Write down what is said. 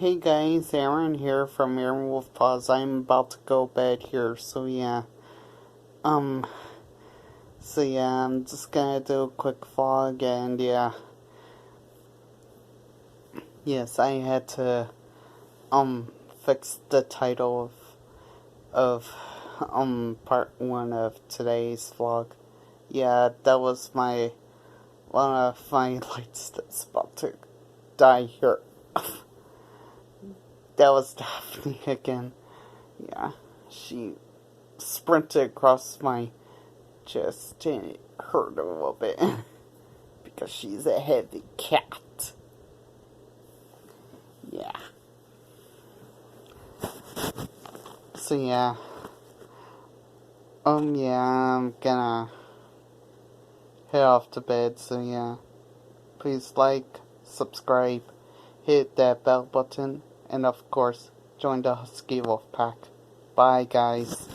Hey guys, Aaron here from Aaron Wolf Paws. I'm about to go bed here, so yeah. I'm just gonna do a quick vlog, and yeah. Yes, I had to, fix the title of part 1 of today's vlog. Yeah, that was one of my lights that's about to die here. That was Daphne again. Yeah, she sprinted across my chest and it hurt a little bit because she's a heavy cat. Yeah. So yeah. Yeah, I'm gonna head off to bed, so yeah. Please like, subscribe, hit that bell button, and of course, join the Husky Wolf Pack. Bye, guys.